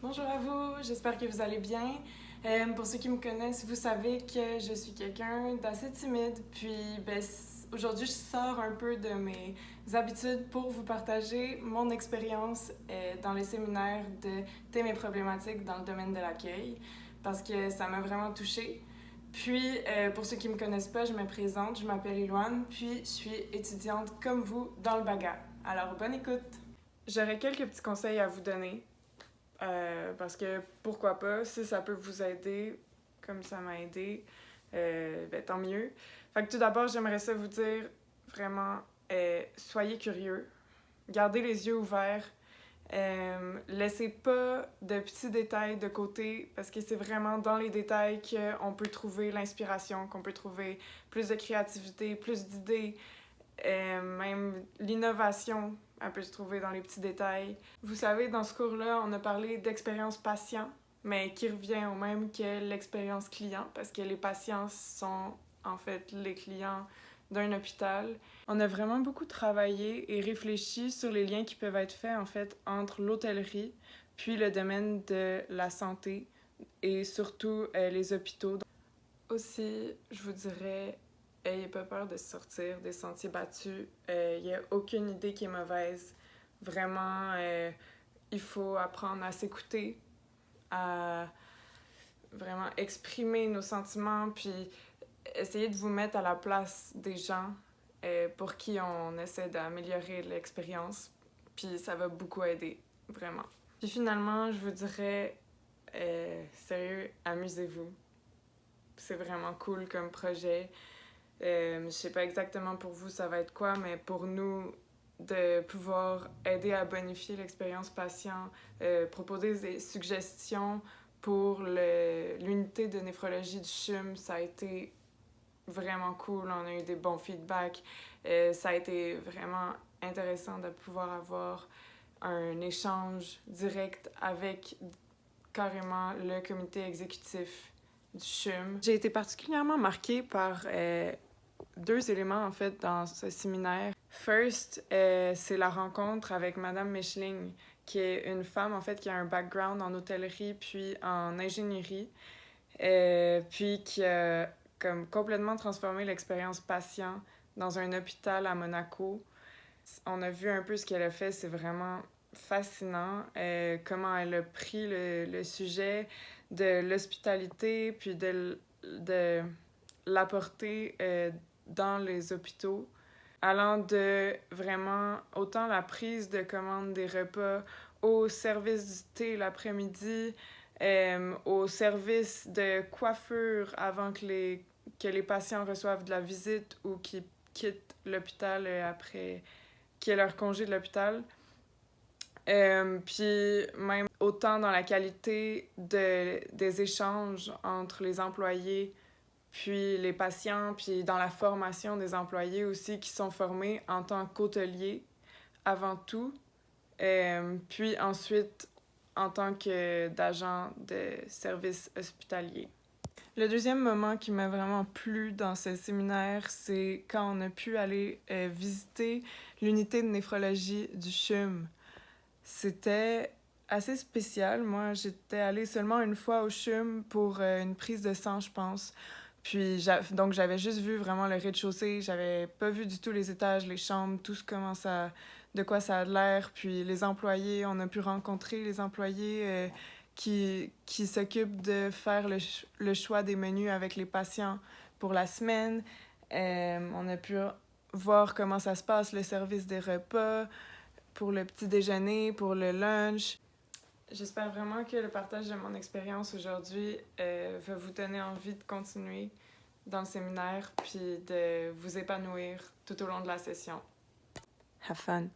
Bonjour à vous, j'espère que vous allez bien. Pour ceux qui me connaissent, vous savez que je suis quelqu'un d'assez timide. Puis aujourd'hui, je sors un peu de mes habitudes pour vous partager mon expérience dans les séminaires de thèmes et problématiques dans le domaine de l'accueil parce que ça m'a vraiment touchée. Puis, pour ceux qui ne me connaissent pas, je me présente, je m'appelle Éloane, puis je suis étudiante comme vous dans le Baga. Alors, bonne écoute! J'aurais quelques petits conseils à vous donner. Parce que pourquoi pas, si ça peut vous aider, comme ça m'a aidé, tant mieux. Fait que tout d'abord, j'aimerais ça vous dire vraiment, soyez curieux, gardez les yeux ouverts, laissez pas de petits détails de côté parce que c'est vraiment dans les détails qu'on peut trouver l'inspiration, qu'on peut trouver plus de créativité, plus d'idées, même l'innovation, elle peut se trouver dans les petits détails. Vous savez, dans ce cours-là, on a parlé d'expérience patient, mais qui revient au même que l'expérience client, parce que les patients sont en fait les clients d'un hôpital. On a vraiment beaucoup travaillé et réfléchi sur les liens qui peuvent être faits en fait entre l'hôtellerie puis le domaine de la santé et surtout les hôpitaux. Aussi, je vous dirais, ayez pas peur de sortir des sentiers battus. Il n'y a aucune idée qui est mauvaise. Vraiment, il faut apprendre à s'écouter, à vraiment exprimer nos sentiments, puis essayer de vous mettre à la place des gens pour qui on essaie d'améliorer l'expérience. Puis ça va beaucoup aider, vraiment. Puis finalement, je vous dirais, sérieux, amusez-vous. C'est vraiment cool comme projet. Je sais pas exactement pour vous ça va être quoi, mais pour nous, de pouvoir aider à bonifier l'expérience patient, proposer des suggestions pour l'unité de néphrologie du CHUM, ça a été vraiment cool. On a eu des bons feedbacks. Ça a été vraiment intéressant de pouvoir avoir un échange direct avec carrément le comité exécutif du CHUM. J'ai été particulièrement marquée par deux éléments en fait dans ce séminaire. First, c'est la rencontre avec Madame Micheling, qui est une femme en fait qui a un background en hôtellerie puis en ingénierie, puis qui a comme complètement transformé l'expérience patient dans un hôpital à Monaco. On a vu un peu ce qu'elle a fait, c'est vraiment fascinant, comment elle a pris le sujet de l'hospitalité, puis de l'apporter dans les hôpitaux, allant de vraiment autant la prise de commande des repas au service du thé l'après-midi, au service de coiffure avant que les patients reçoivent de la visite ou qu'ils quittent l'hôpital après qui est leur congé de l'hôpital. Puis même autant dans la qualité des échanges entre les employés puis les patients, puis dans la formation des employés aussi qui sont formés en tant qu'hôteliers avant tout, puis ensuite en tant d'agents de service hospitalier. Le deuxième moment qui m'a vraiment plu dans ce séminaire, c'est quand on a pu aller visiter l'unité de néphrologie du CHUM. C'était assez spécial. Moi, j'étais allée seulement une fois au CHUM pour une prise de sang, je pense. Puis, donc, j'avais juste vu vraiment le rez-de-chaussée. J'avais pas vu du tout les étages, les chambres, tout ce comment ça, de quoi ça a l'air. Puis, les employés, on a pu rencontrer les employés qui s'occupent de faire le choix des menus avec les patients pour la semaine. On a pu voir comment ça se passe, le service des repas, pour le petit déjeuner, pour le lunch. J'espère vraiment que le partage de mon expérience aujourd'hui va vous donner envie de continuer dans le séminaire puis de vous épanouir tout au long de la session. Have fun!